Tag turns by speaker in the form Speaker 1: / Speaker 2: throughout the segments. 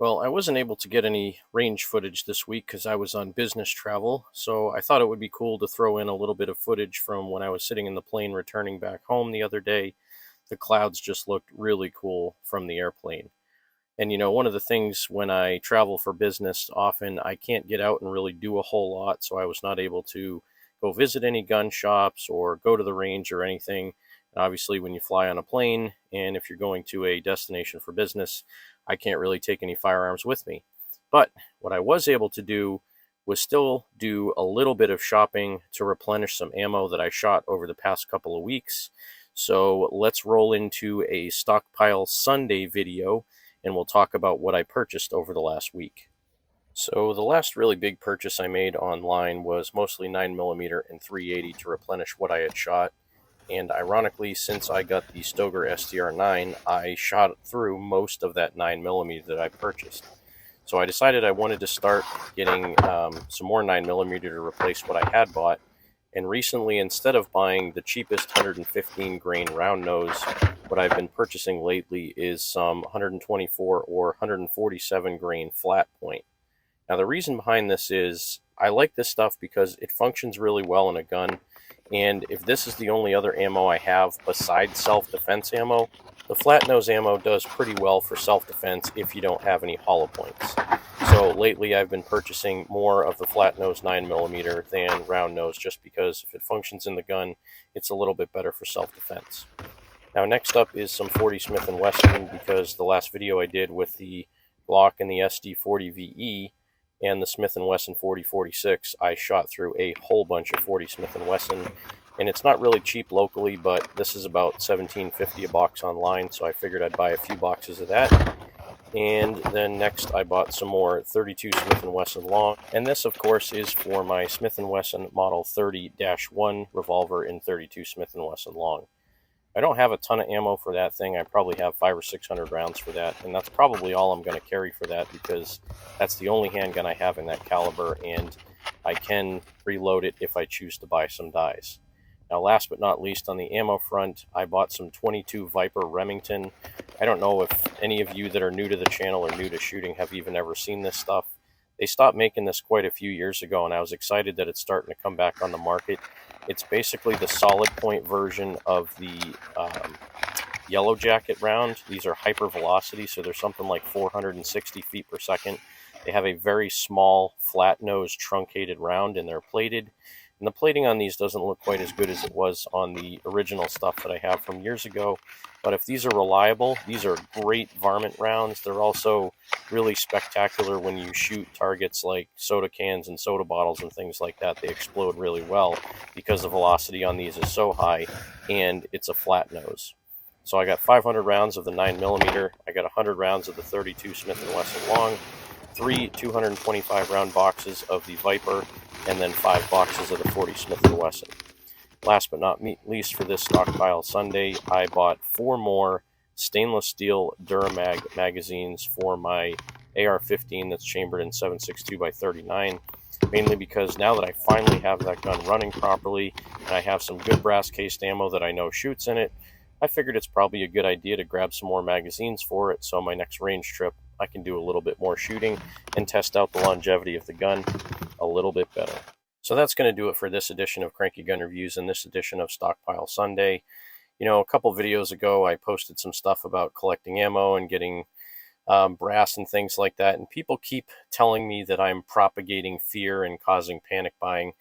Speaker 1: Well, I wasn't able to get any range footage this week because I was on business travel, so I thought it would be cool to throw in a little bit of footage from when I was sitting in the plane returning back home the other day. The clouds just looked really cool from the airplane. And one of the things when I travel for business, often I can't get out and really do a whole lot, so I was not able to go visit any gun shops or go to the range or anything. And obviously, when you fly on a plane and if you're going to a destination for business, I can't really take any firearms with me. But what I was able to do was still do a little bit of shopping to replenish some ammo that I shot over the past couple of weeks. So let's roll into a Stockpile Sunday video and we'll talk about what I purchased over the last week. So the last really big purchase I made online was mostly 9mm and 380 to replenish what I had shot. And ironically, since I got the Stoeger STR9, I shot through most of that 9mm that I purchased. So I decided I wanted to start getting some more 9mm to replace what I had bought. And recently, instead of buying the cheapest 115 grain round nose, what I've been purchasing lately is some 124 or 147 grain flat point. Now, the reason behind this is I like this stuff because it functions really well in a gun. And if this is the only other ammo I have besides self-defense ammo, the flat nose ammo does pretty well for self-defense if you don't have any hollow points. So lately I've been purchasing more of the flat nose 9mm than round nose just because if it functions in the gun, it's a little bit better for self-defense. Now next up is some 40 Smith & Wesson because the last video I did with the Glock and the SD40VE and the Smith & Wesson 4046, I shot through a whole bunch of 40 Smith & Wesson, and it's not really cheap locally, but this is about $17.50 a box online, so I figured I'd buy a few boxes of that. And then next I bought some more 32 Smith & Wesson long, and this of course is for my Smith & Wesson Model 30-1 revolver in 32 Smith & Wesson long. I don't have a ton of ammo for that thing. I probably have 500 or 600 rounds for that, and that's probably all I'm going to carry for that because that's the only handgun I have in that caliber, and I can reload it if I choose to buy some dies. Now, last but not least, on the ammo front, I bought some 22 VIPER Remington. I don't know if any of you that are new to the channel or new to shooting have even ever seen this stuff. They stopped making this quite a few years ago, and I was excited that it's starting to come back on the market. It's basically the solid point version of the Yellow Jacket round. These are hyper velocity, so they're something like 460 feet per second. They have a very small, flat nose, truncated round, and they're plated. And the plating on these doesn't look quite as good as it was on the original stuff that I have from years ago. But if these are reliable, these are great varmint rounds. They're also really spectacular when you shoot targets like soda cans and soda bottles and things like that. They explode really well because the velocity on these is so high and it's a flat nose. So I got 500 rounds of the 9mm. I got 100 rounds of the 32 Smith & Wesson long, 3 225 round boxes of the VIPER, and then 5 boxes of the 40 Smith & Wesson. Last but not least for this Stockpile Sunday, I bought 4 more stainless steel Duramags magazines for my AR-15 that's chambered in 7.62x39, mainly because now that I finally have that gun running properly and I have some good brass cased ammo that I know shoots in it, I figured it's probably a good idea to grab some more magazines for it so my next range trip I can do a little bit more shooting and test out the longevity of the gun a little bit better. So that's going to do it for this edition of Cranky Gun Reviews and this edition of Stockpile Sunday. A couple videos ago I posted some stuff about collecting ammo and getting brass and things like that, and people keep telling me that I'm propagating fear and causing panic buying.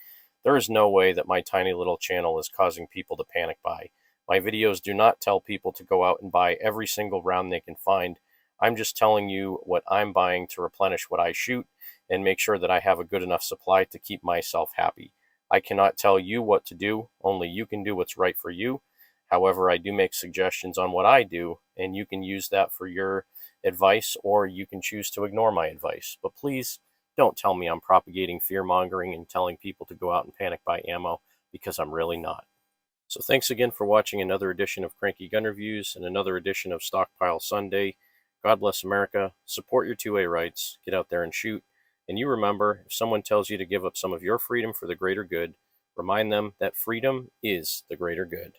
Speaker 1: There is no way that my tiny little channel is causing people to panic buy. My videos do not tell people to go out and buy every single round they can find. I'm just telling you what I'm buying to replenish what I shoot and make sure that I have a good enough supply to keep myself happy. I cannot tell you what to do, only you can do what's right for you. However, I do make suggestions on what I do, and you can use that for your advice, or you can choose to ignore my advice. But please don't tell me I'm propagating fear-mongering and telling people to go out and panic buy ammo, because I'm really not. So thanks again for watching another edition of Cranky Gun Reviews and another edition of Stockpile Sunday. God bless America. Support your 2A rights. Get out there and shoot. And you remember, if someone tells you to give up some of your freedom for the greater good, remind them that freedom is the greater good.